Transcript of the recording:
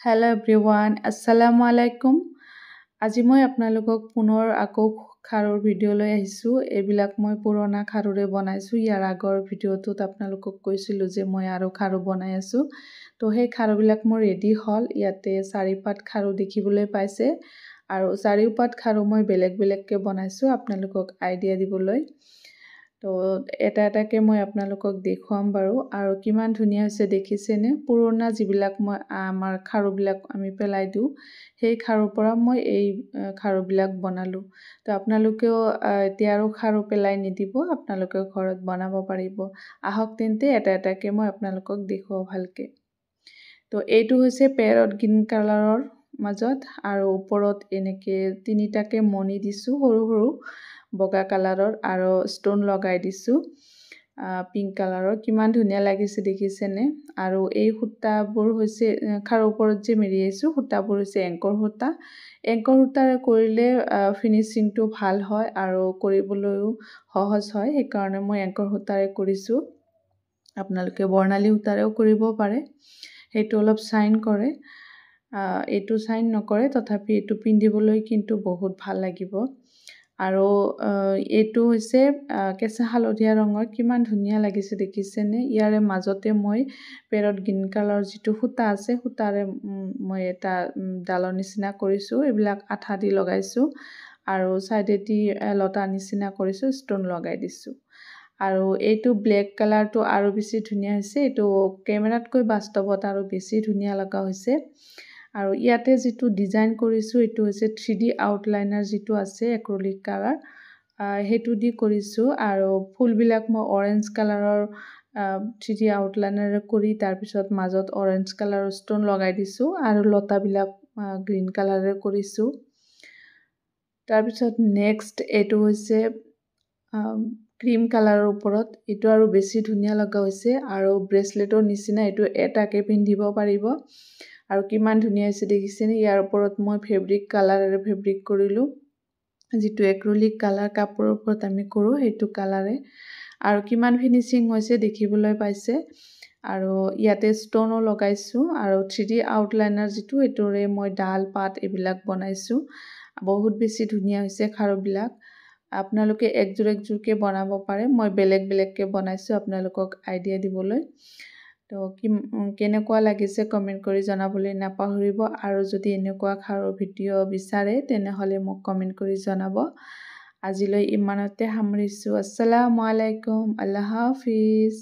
Hello' everyone, আসসালামু আলাইকুম। আজি মই আপোনালোকক পুনৰ আকৌ খাৰৰ ভিডিঅ' লৈ আহিছোঁ। এইবিলাক মই পুৰণা খাৰুৰে বনাইছোঁ। ইয়াৰ আগৰ ভিডিঅ'টোত আপোনালোকক কৈছিলোঁ যে মই আৰু খাৰু বনাই আছোঁ। তো সেই খাৰুবিলাক মোৰ ৰেডি হ'ল। ইয়াতে 4 পাত খাৰু দেখিবলৈ পাইছে আৰু 4 পাত খাৰু মই বেলেগ বেলেগকৈ বনাইছোঁ আপোনালোকক আইডিয়া দিবলৈ। তো এটা এটাকৈ মই আপোনালোকক দেখুৱাম বাৰু। আৰু কিমান ধুনীয়া হৈছে দেখিছেনে? পুৰণা যিবিলাক মই আমাৰ খাৰুবিলাক আমি পেলাই দিওঁ, সেই খাৰুৰ পৰা মই এই খাৰুবিলাক বনালোঁ। তো আপোনালোকেও এতিয়া আৰু খাৰু পেলাই নিদিব, আপোনালোকে ঘৰত বনাব পাৰিব। আহক তেন্তে এটা এটাকৈ মই আপোনালোকক দেখুৱাওঁ ভালকৈ। তো এইটো হৈছে পেৰট গ্ৰীণ কালাৰৰ মাজত আৰু ওপৰত এনেকৈ 3টাকৈ মণি দিছোঁ সৰু সৰু বগা কালাৰৰ আৰু ষ্টন লগাই দিছোঁ পিংক কালাৰৰ। কিমান ধুনীয়া লাগিছে দেখিছেনে? আৰু এই সূতাবোৰ হৈছে খাৰুৰ ওপৰত যে মেৰিয়াইছোঁ, সূতাবোৰ হৈছে এংকৰ সূতা। এংকৰ সূতাৰে কৰিলে ফিনিচিংটো ভাল হয় আৰু কৰিবলৈও সহজ হয়। সেইকাৰণে মই এংকৰ সূতাৰে কৰিছোঁ। আপোনালোকে বৰ্ণালী সূতাৰেও কৰিব পাৰে। সেইটো অলপ চাইন কৰে, এইটো চাইন নকৰে, তথাপি এইটো পিন্ধিবলৈ কিন্তু বহুত ভাল লাগিব। আৰু এইটো হৈছে কেঁচা হালধীয়া ৰঙৰ। কিমান ধুনীয়া লাগিছে দেখিছেনে? ইয়াৰে মাজতে মই পেৰট গ্ৰীণ কালাৰৰ যিটো সূতা আছে, সূতাৰে মই এটা ডালৰ নিচিনা কৰিছোঁ। এইবিলাক আঠা দি লগাইছোঁ আৰু ছাইডেদি লতা নিচিনা কৰিছোঁ, ষ্টন লগাই দিছোঁ। আৰু এইটো ব্লেক কালাৰটো আৰু বেছি ধুনীয়া হৈছে। এইটো কেমেৰাতকৈ বাস্তৱত আৰু বেছি ধুনীয়া লগা হৈছে। আৰু ইয়াতে যিটো ডিজাইন কৰিছোঁ, এইটো হৈছে 3D আউটলাইনাৰ যিটো আছে এক্ৰিলিক কালাৰ, সেইটো দি কৰিছোঁ। আৰু ফুলবিলাক মই অৰেঞ্জ কালাৰৰ 3D আউটলাইনাৰে কৰি তাৰপিছত মাজত অৰেঞ্জ কালাৰৰ ষ্টন লগাই দিছোঁ আৰু লতাবিলাক গ্ৰীণ কালাৰেৰে কৰিছোঁ। তাৰপিছত নেক্সট এইটো হৈছে ক্ৰীম কালাৰৰ ওপৰত। এইটো আৰু বেছি ধুনীয়া লগা হৈছে আৰু ব্ৰেচলেটৰ নিচিনা এইটো এটাকৈ পিন্ধিব পাৰিব। আৰু কিমান ধুনীয়া হৈছে দেখিছেনে? ইয়াৰ ওপৰত মই ফেব্ৰিক কালাৰেৰে ফেব্ৰিক কৰিলোঁ, যিটো এক্ৰিলিক কালাৰ কাপোৰৰ ওপৰত আমি কৰোঁ সেইটো কালাৰে। আৰু কিমান ফিনিচিং হৈছে দেখিবলৈ পাইছে। আৰু ইয়াতে ষ্টনো লগাইছোঁ আৰু 3D আউটলাইনাৰ যিটো, সেইটোৰে মই ডাল পাত এইবিলাক বনাইছোঁ। বহুত বেছি ধুনীয়া হৈছে খাৰুবিলাক। আপোনালোকে একযোৰ একযোৰকৈ বনাব পাৰে। মই বেলেগ বেলেগকৈ বনাইছোঁ আপোনালোকক আইডিয়া দিবলৈ। তো কেনেকুৱা লাগিছে কমেণ্ট কৰি জনাবলৈ নাপাহৰিব। আৰু যদি এনেকুৱা খাৰুৰ ভিডিঅ' বিচাৰে তেনেহ'লে মোক কমেণ্ট কৰি জনাব। আজিলৈ ইমানতে সামৰিছোঁ। আসসালামু আলাইকুম, আল্লাহ হাফিজ।